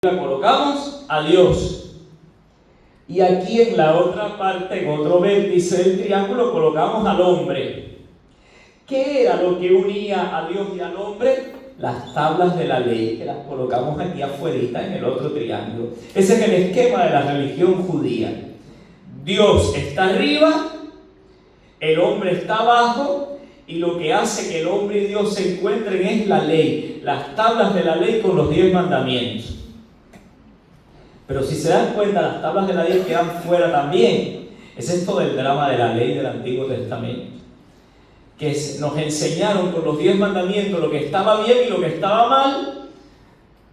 La colocamos a Dios. Y aquí en la otra parte, en otro vértice del triángulo, colocamos al hombre. ¿Qué era lo que unía a Dios y al hombre? Las tablas de la ley, que las colocamos aquí afuera en el otro triángulo. Ese es el esquema de la religión judía. Dios está arriba, el hombre está abajo, y lo que hace que el hombre y Dios se encuentren es la ley, las tablas de la ley con los 10 mandamientos. Pero si se dan cuenta, las tablas de la ley quedan fuera también. Es esto del drama de la ley del Antiguo Testamento. Que nos enseñaron con los 10 mandamientos lo que estaba bien y lo que estaba mal,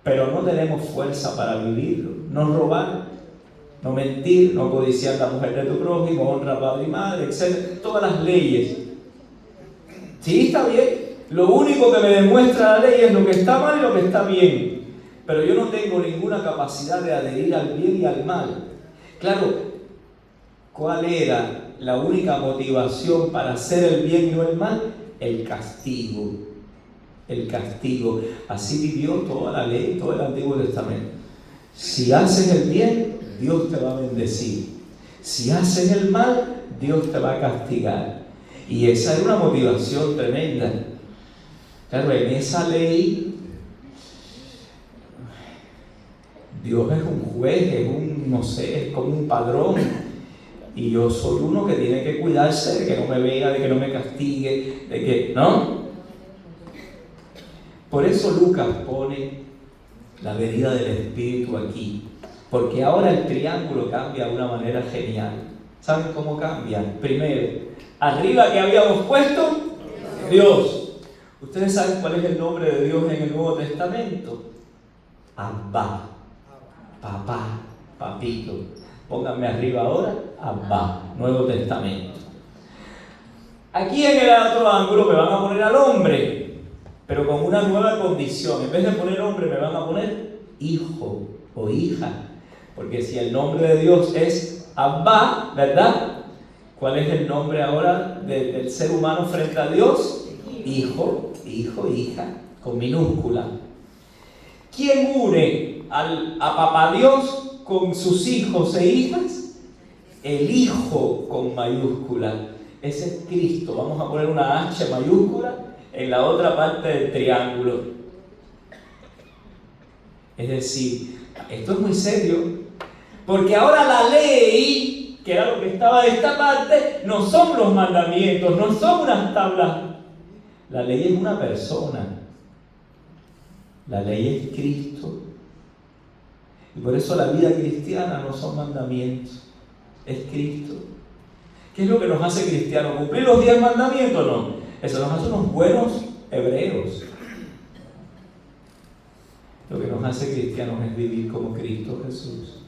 pero no tenemos fuerza para vivirlo. No robar, no mentir, no codiciar a la mujer de tu prójimo, honra a padre y madre, etc. Todas las leyes. Sí, está bien. Lo único que me demuestra la ley es lo que está mal y lo que está bien. Pero yo no tengo ninguna capacidad de adherir al bien y al mal. Claro, ¿cuál era la única motivación para hacer el bien y no el mal? El castigo. El castigo. Así vivió toda la ley, todo el Antiguo Testamento. Si haces el bien, Dios te va a bendecir. Si haces el mal, Dios te va a castigar. Y esa es una motivación tremenda. Claro, en esa ley Dios es un juez, es como un padrón. Y yo soy uno que tiene que cuidarse de que no me vea, de que no me castigue, de que, ¿no? Por eso Lucas pone la venida del Espíritu aquí. Porque ahora el triángulo cambia de una manera genial. ¿Saben cómo cambia? Primero, arriba que habíamos puesto, Dios. ¿Ustedes saben cuál es el nombre de Dios en el Nuevo Testamento? Abba. Papá, papito. Pónganme arriba ahora, Abba, Nuevo Testamento. Aquí en el otro ángulo me van a poner al hombre, pero con una nueva condición. En vez de poner hombre, me van a poner hijo o hija. Porque si el nombre de Dios es Abba, ¿verdad? ¿Cuál es el nombre ahora del ser humano frente a Dios? Hijo, hija, con minúscula. ¿Quién une a papá Dios con sus hijos e hijas? El hijo con mayúscula. Ese es Cristo. Vamos a poner una H mayúscula en la otra parte del triángulo. Es decir, esto es muy serio, porque ahora la ley, que era lo que estaba de esta parte, no son los mandamientos, no son unas tablas. La ley es una persona. La ley es Cristo. Y por eso la vida cristiana no son mandamientos, es Cristo. ¿Qué es lo que nos hace cristianos? ¿Cumplir los 10 mandamientos? No. Eso nos hace unos buenos hebreos. Lo que nos hace cristianos es vivir como Cristo Jesús.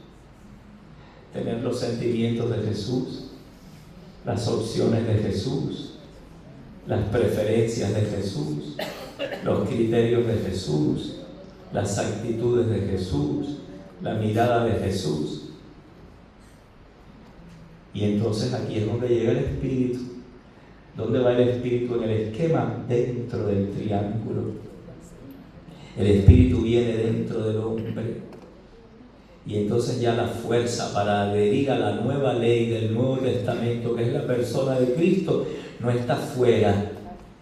Tener los sentimientos de Jesús, las opciones de Jesús, las preferencias de Jesús, los criterios de Jesús, las actitudes de Jesús, la mirada de Jesús. Y entonces aquí es donde llega el Espíritu. ¿Dónde va el Espíritu en el esquema? Dentro del triángulo. El Espíritu viene dentro del hombre. Y entonces ya la fuerza para adherir a la nueva ley del Nuevo Testamento, que es la persona de Cristo, no está fuera,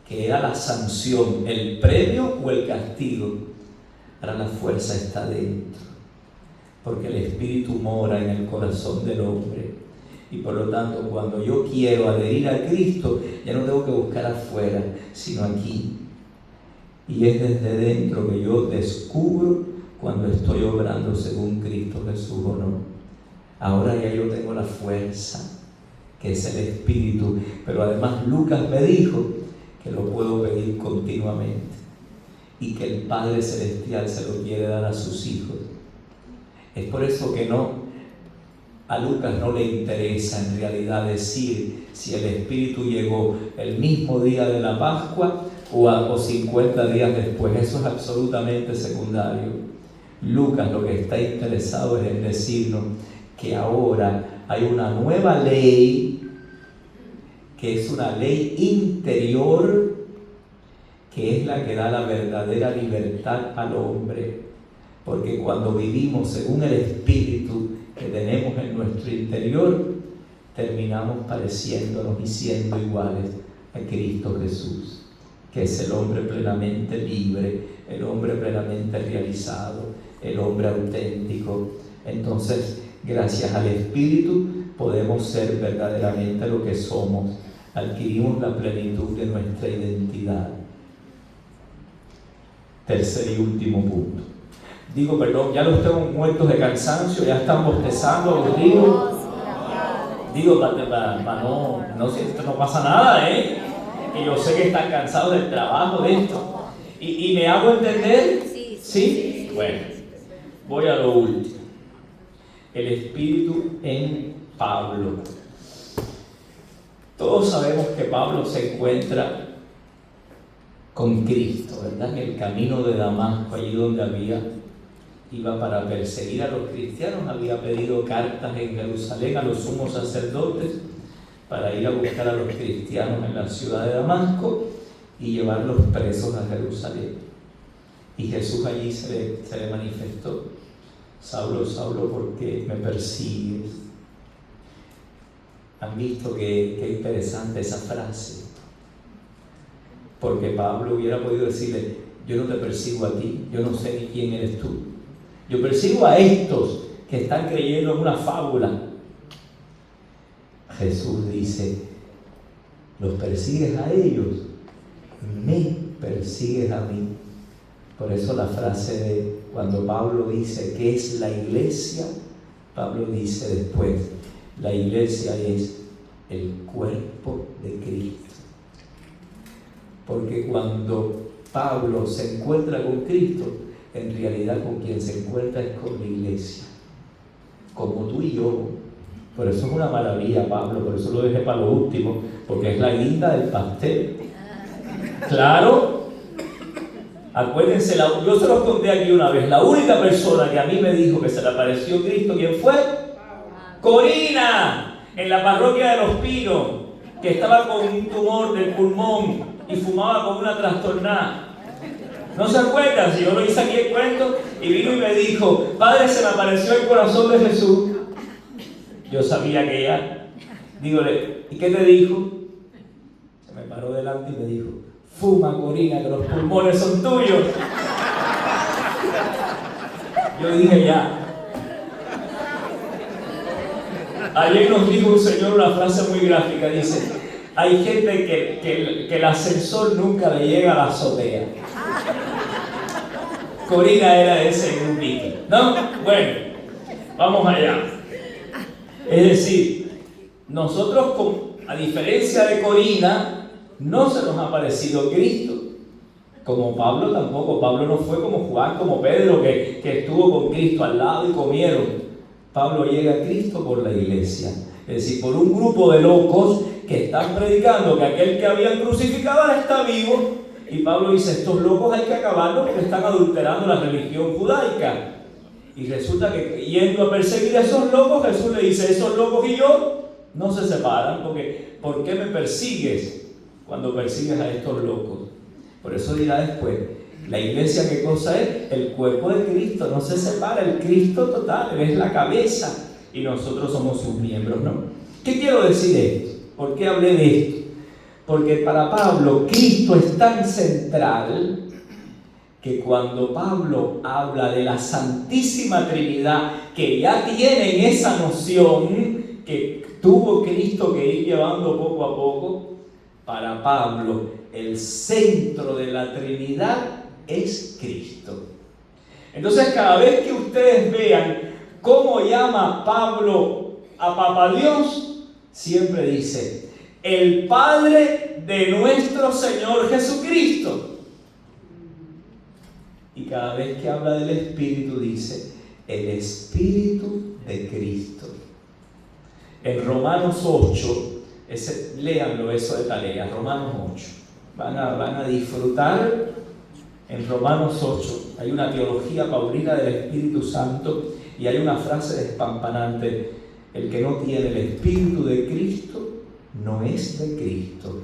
que era la sanción, el premio o el castigo. Ahora la fuerza está dentro, porque el Espíritu mora en el corazón del hombre. Y por lo tanto, cuando yo quiero adherir a Cristo, ya no tengo que buscar afuera, sino aquí. Y es desde dentro que yo descubro cuando estoy obrando según Cristo Jesús o no. Ahora ya yo tengo la fuerza, que es el Espíritu. Pero además Lucas me dijo que lo puedo pedir continuamente y que el Padre Celestial se lo quiere dar a sus hijos. Es por eso que a Lucas no le interesa en realidad decir si el Espíritu llegó el mismo día de la Pascua o 50 días después. Eso es absolutamente secundario. Lucas lo que está interesado es en decirnos que ahora hay una nueva ley, que es una ley interior, que es la que da la verdadera libertad al hombre. porque cuando vivimos según el Espíritu que tenemos en nuestro interior, terminamos pareciéndonos y siendo iguales a Cristo Jesús, que es el hombre plenamente libre, el hombre plenamente realizado, el hombre auténtico. Entonces, gracias al Espíritu podemos ser verdaderamente lo que somos, adquirimos la plenitud de nuestra identidad. Tercer y último punto. Digo, perdón, ya los tengo muertos de cansancio, ya están bostezando, aburridos. Digo, para no pasa nada, que yo sé que están cansados del trabajo, de esto. ¿Y me hago entender? ¿Sí? Bueno, voy a lo último. El Espíritu en Pablo. Todos sabemos que Pablo se encuentra con Cristo, ¿verdad? En el camino de Damasco, allí donde iba para perseguir a los cristianos, había pedido cartas en Jerusalén a los sumos sacerdotes para ir a buscar a los cristianos en la ciudad de Damasco y llevarlos presos a Jerusalén. Y Jesús allí se le manifestó: Saulo, Saulo, ¿por qué me persigues? ¿Han visto qué interesante esa frase? Porque Pablo hubiera podido decirle: yo no te persigo a ti, yo no sé ni quién eres tú. Yo persigo a estos que están creyendo en una fábula. Jesús dice: los persigues a ellos, me persigues a mí. Por eso la frase de cuando Pablo dice ¿qué es la iglesia? Pablo dice después: la iglesia es el cuerpo de Cristo. Porque cuando Pablo se encuentra con Cristo, en realidad con quien se encuentra es con la iglesia, como tú y yo. Por eso es una maravilla, Pablo, por eso lo dejé para lo último, porque es la guinda del pastel. Claro, acuérdense, yo se los conté aquí una vez, la única persona que a mí me dijo que se le apareció Cristo, ¿quién fue? Corina, en la parroquia de Los Pinos, que estaba con un tumor del pulmón y fumaba como una trastornada. ¿No se acuerdan? Si yo lo hice aquí el cuento, y vino y me dijo: Padre, se me apareció el corazón de Jesús. Yo sabía que ella, dígole, ¿y qué te dijo? Se me paró delante y me dijo: fuma, Corina, que los pulmones son tuyos. Yo dije: ya. Ayer nos dijo un señor una frase muy gráfica, dice: hay gente que el ascensor nunca le llega a la azotea. Corina era ese grupito, ¿no? Bueno, vamos allá. Es decir, nosotros, a diferencia de Corina, no se nos ha aparecido Cristo. Como Pablo tampoco. Pablo no fue como Juan, como Pedro, que estuvo con Cristo al lado y comieron. Pablo llega a Cristo por la iglesia. Es decir, por un grupo de locos que están predicando que aquel que habían crucificado ahora está vivo. Y Pablo dice: estos locos hay que acabarlos porque están adulterando la religión judaica. Y resulta que yendo a perseguir a esos locos, Jesús le dice: esos locos y yo no se separan, porque ¿por qué me persigues cuando persigues a estos locos? Por eso dirá después: la iglesia, ¿qué cosa es? El cuerpo de Cristo, no se separa, el Cristo total, Él es la cabeza y nosotros somos sus miembros, ¿no? ¿Qué quiero decir esto? ¿Por qué hablé de esto? Porque para Pablo Cristo es tan central que cuando Pablo habla de la Santísima Trinidad, que ya tienen esa noción que tuvo Cristo que ir llevando poco a poco, para Pablo el centro de la Trinidad es Cristo. Entonces, cada vez que ustedes vean cómo llama Pablo a Papá Dios, siempre dice: el Padre de nuestro Señor Jesucristo. Y cada vez que habla del Espíritu dice: el Espíritu de Cristo. En Romanos 8, léanlo eso de tarea, Romanos 8. Van a disfrutar. En Romanos 8 hay una teología paulina del Espíritu Santo y hay una frase despampanante: el que no tiene el Espíritu de Cristo no es de Cristo.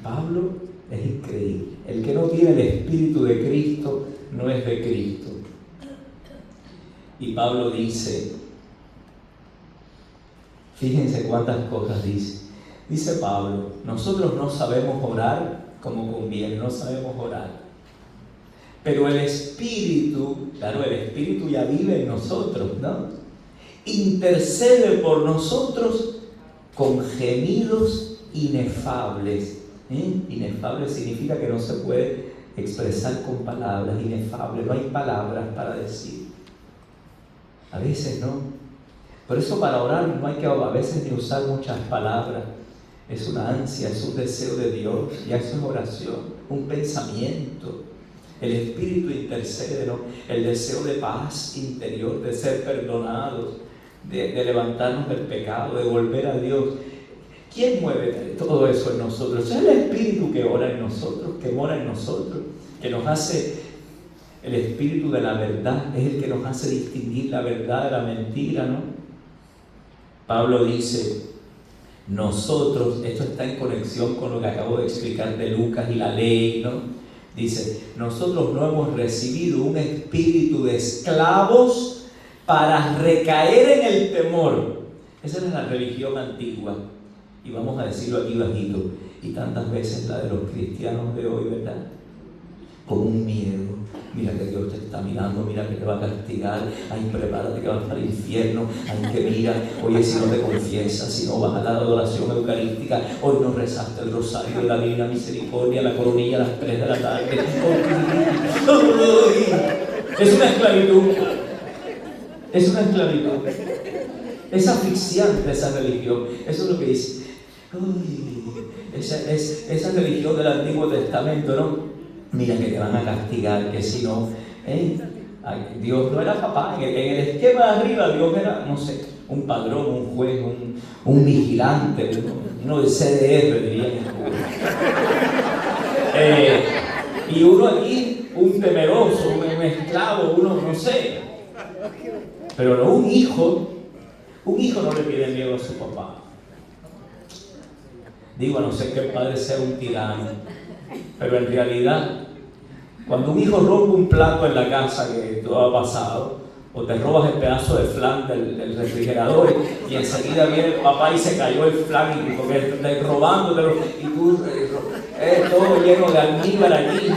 Pablo es increíble. El que no tiene el Espíritu de Cristo no es de Cristo. Y Pablo dice, fíjense cuántas cosas dice. Dice Pablo, nosotros no sabemos orar como conviene, no sabemos orar. Pero el Espíritu, claro, el Espíritu ya vive en nosotros, ¿no? Intercede por nosotros con gemidos inefables. Inefable significa que no se puede expresar con palabras, inefable, no hay palabras para decir. A veces no. Por eso para orar no hay que a veces ni usar muchas palabras. Es una ansia, es un deseo de Dios, ya eso es oración, un pensamiento. El Espíritu intercede, ¿no? El deseo de paz interior, de ser perdonados, de levantarnos del pecado, de volver a Dios. ¿Quién mueve todo eso en nosotros? Es el Espíritu que ora en nosotros, que mora en nosotros, que nos hace, el Espíritu de la verdad, es el que nos hace distinguir la verdad de la mentira, ¿no? Pablo dice, nosotros, esto está en conexión con lo que acabo de explicar de Lucas y la ley, ¿no? Dice, nosotros no hemos recibido un espíritu de esclavos para recaer en el temor. Esa es la religión antigua. Y vamos a decirlo aquí bajito, y tantas veces la de los cristianos de hoy, ¿verdad? Con un miedo. Mira que Dios te está mirando, mira que te va a castigar. Ay, prepárate que vas al infierno. Ay, que mira, oye, si no te confiesas, si no vas a la adoración eucarística, hoy no rezaste el rosario de la Divina Misericordia, la coronilla a las 3 de la tarde. Es una esclavitud. Es una esclavitud. Es asfixiante esa religión. Eso es lo que dice. Esa religión del Antiguo Testamento, ¿no? Mira que te van a castigar, que si no, Dios no era papá. En el esquema de arriba, Dios era, no sé, un padrón, un juez, un vigilante, uno del CDR, diría. Y uno aquí, un temeroso, un esclavo, uno, no sé. Pero no, un hijo no le tiene miedo a su papá. Digo, a no ser que el padre sea un tirano. Pero en realidad, cuando un hijo rompe un plato en la casa, que todo ha pasado, o te robas el pedazo de flan del refrigerador y enseguida viene el papá y se cayó el flan y porque estás robándotelo y tú todo lleno de almíbar aquí.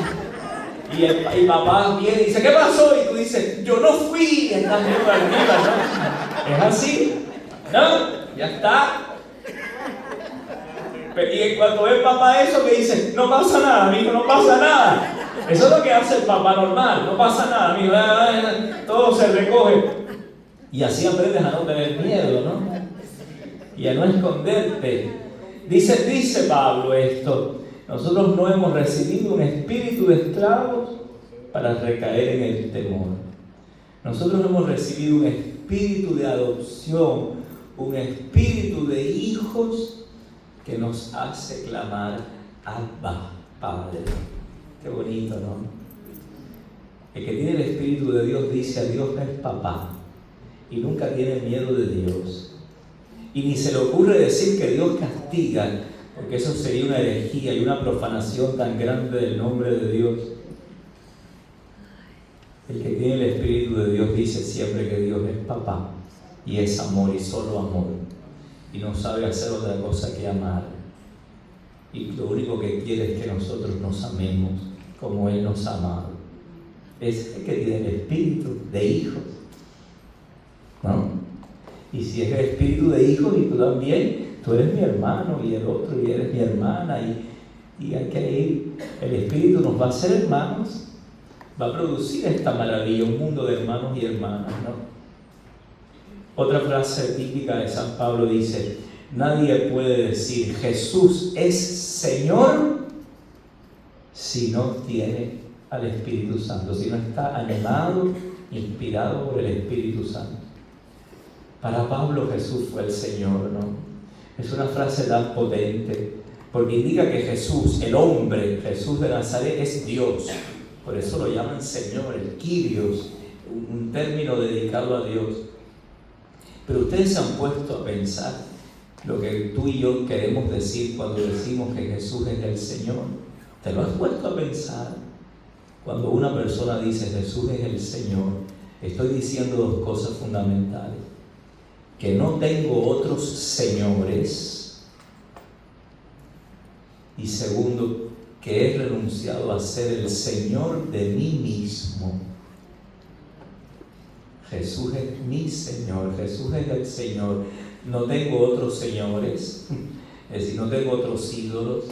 Y el papá viene y dice, ¿qué pasó? Y tú dices, yo no fui, y estás lleno de almíbar, ¿no? Es así, ¿no? Ya está. Y en cuanto ve el papá eso, que dice, no pasa nada, amigo, no pasa nada. Eso es lo que hace el papá normal, no pasa nada, amigo, todo se recoge. Y así aprendes a no tener miedo, ¿no? Y a no esconderte. Dice Pablo esto, nosotros no hemos recibido un espíritu de esclavos para recaer en el temor. Nosotros hemos recibido un espíritu de adopción, un espíritu de hijos que nos hace clamar Abba, Padre. Qué bonito, ¿no? El que tiene el Espíritu de Dios dice a Dios es papá y nunca tiene miedo de Dios. Y ni se le ocurre decir que Dios castiga, porque eso sería una herejía y una profanación tan grande del nombre de Dios. El que tiene el Espíritu de Dios dice siempre que Dios es papá y es amor y solo amor. Y no sabe hacer otra cosa que amar. Y lo único que quiere es que nosotros nos amemos como Él nos ha amado. Es el que tiene el espíritu de hijos, ¿no? Y si es el espíritu de hijos y tú también, tú eres mi hermano y el otro y eres mi hermana y hay que ir. El espíritu nos va a hacer hermanos, va a producir esta maravilla, un mundo de hermanos y hermanas, ¿no? Otra frase típica de San Pablo dice, nadie puede decir Jesús es Señor si no tiene al Espíritu Santo, si no está animado, inspirado por el Espíritu Santo. Para Pablo Jesús fue el Señor, ¿no? Es una frase tan potente, porque indica que Jesús, el hombre, Jesús de Nazaret, es Dios. Por eso lo llaman Señor, el Kyrios, un término dedicado a Dios. Pero ustedes se han puesto a pensar lo que tú y yo queremos decir cuando decimos que Jesús es el Señor. ¿Te lo has puesto a pensar? Cuando una persona dice Jesús es el Señor, Estoy diciendo dos cosas fundamentales: que no tengo otros señores, y segundo, que he renunciado a ser el Señor de mí mismo. Jesús es mi Señor, Jesús es el Señor. No tengo otros señores, es decir, no tengo otros ídolos,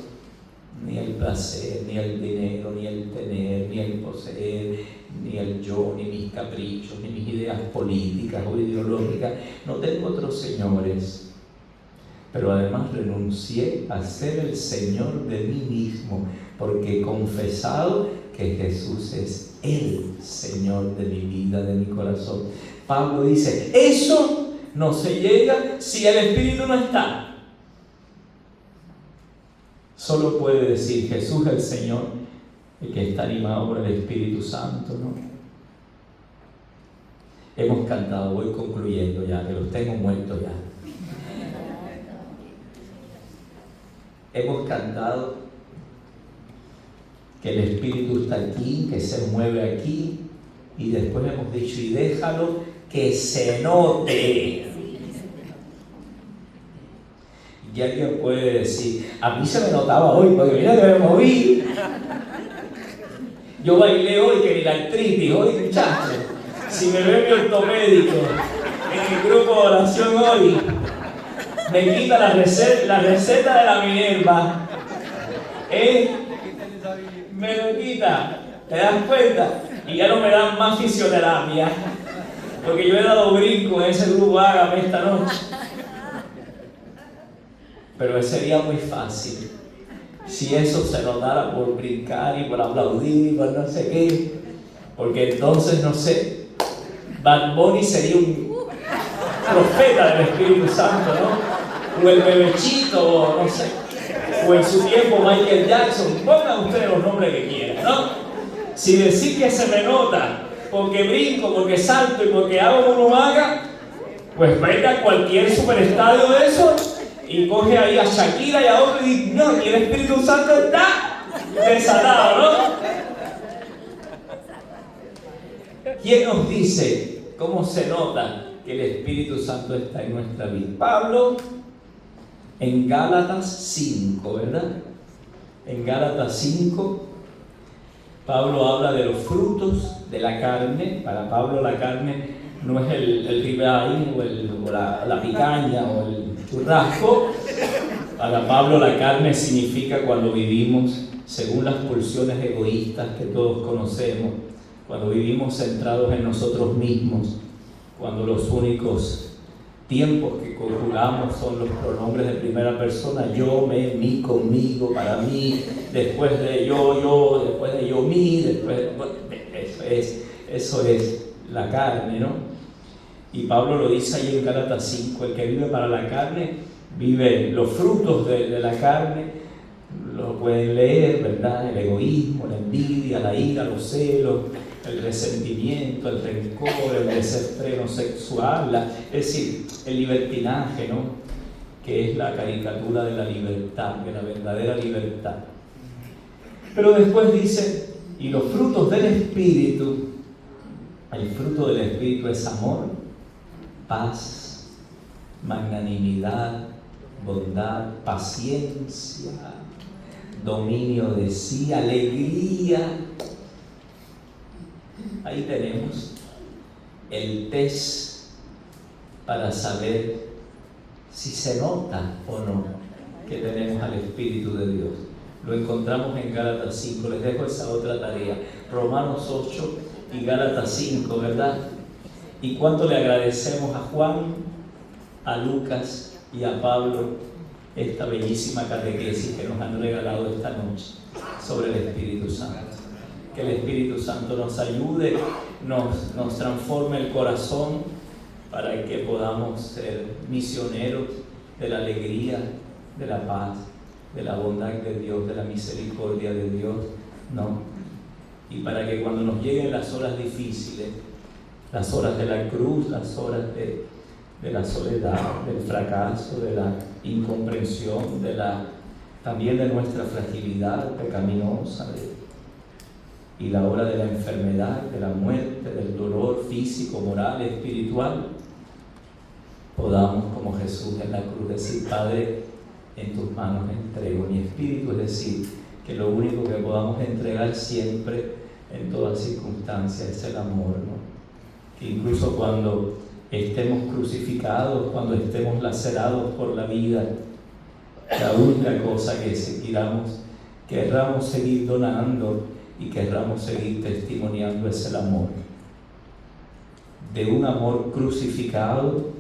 ni el placer, ni el dinero, ni el tener, ni el poseer, ni el yo, ni mis caprichos, ni mis ideas políticas o ideológicas. No tengo otros señores, pero además renuncié a ser el Señor de mí mismo, porque he confesado que Jesús es el Señor de mi vida, de mi corazón. Pablo dice, eso no se llega si el Espíritu no está. Solo puede decir Jesús el Señor el que está animado por el Espíritu Santo, ¿no? Hemos cantado, voy concluyendo ya, que los tengo muertos ya. Hemos cantado que el Espíritu está aquí, que se mueve aquí, y después hemos dicho, y déjalo que se note. Y alguien puede decir, a mí se me notaba hoy, porque mira que me moví. Yo bailé hoy, que ni la artritis, hoy muchacho, si me ve mi ortomédico en el grupo de oración hoy, me quita la receta de la Minerva, me lo quita, ¿te das cuenta? Y ya no me dan más fisioterapia, porque yo he dado brinco en ese grupo Ágape esta noche. Pero sería muy fácil si eso se notara por brincar y por aplaudir y por no sé qué, porque entonces, no sé, Bad Bunny sería un profeta del Espíritu Santo, ¿no? O el Bebechito, o no sé, o en su tiempo Michael Jackson. Pongan ustedes los nombres que quieran, ¿no? Si decir que se me nota porque brinco, porque salto y porque hago como haga, pues venga a cualquier superestadio de esos y coge ahí a Shakira y a otro y dice, no, y el Espíritu Santo está desatado, ¿no? ¿Quién nos dice cómo se nota que el Espíritu Santo está en nuestra vida? Pablo, en Gálatas 5, ¿verdad? En Gálatas 5, Pablo habla de los frutos de la carne. Para Pablo la carne no es el ribeye o la picaña o el churrasco. Para Pablo la carne significa cuando vivimos según las pulsiones egoístas que todos conocemos, cuando vivimos centrados en nosotros mismos, cuando los únicos tiempos que conjugamos son los pronombres de primera persona, yo, me, mí, conmigo, para mí, después de yo, después de yo, mí, después eso es la carne, ¿no? Y Pablo lo dice ahí en Gálatas 5, el que vive para la carne, vive los frutos de la carne, lo pueden leer, ¿verdad? El egoísmo, la envidia, la ira, los celos, el resentimiento, el rencor, el desenfreno sexual, es decir, el libertinaje, ¿no? Que es la caricatura de la libertad, de la verdadera libertad. Pero después dice, y los frutos del Espíritu, el fruto del Espíritu es amor, paz, magnanimidad, bondad, paciencia, dominio de sí, alegría. Ahí tenemos el test para saber si se nota o no que tenemos al Espíritu de Dios. Lo encontramos en Gálatas 5. Les dejo esa otra tarea. Romanos 8 y Gálatas 5, ¿verdad? Y cuánto le agradecemos a Juan, a Lucas y a Pablo esta bellísima catequesis que nos han regalado esta noche sobre el Espíritu Santo. Que el Espíritu Santo nos ayude, nos transforme el corazón para que podamos ser misioneros de la alegría, de la paz, de la bondad de Dios, de la misericordia de Dios, ¿no? Y para que cuando nos lleguen las horas difíciles, las horas de la cruz, las horas de la soledad, del fracaso, de la incomprensión, también de nuestra fragilidad pecaminosa, y la hora de la enfermedad, de la muerte, del dolor físico, moral, espiritual, podamos, como Jesús en la cruz, decir: Padre, en tus manos entrego mi espíritu. Es decir, que lo único que podamos entregar siempre, en todas circunstancias, es el amor, ¿no? Que incluso cuando estemos crucificados, cuando estemos lacerados por la vida, la única cosa que querramos seguir donando y querramos seguir testimoniando es el amor. De un amor crucificado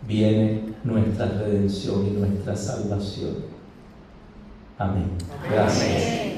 viene nuestra redención y nuestra salvación. Amén. Gracias.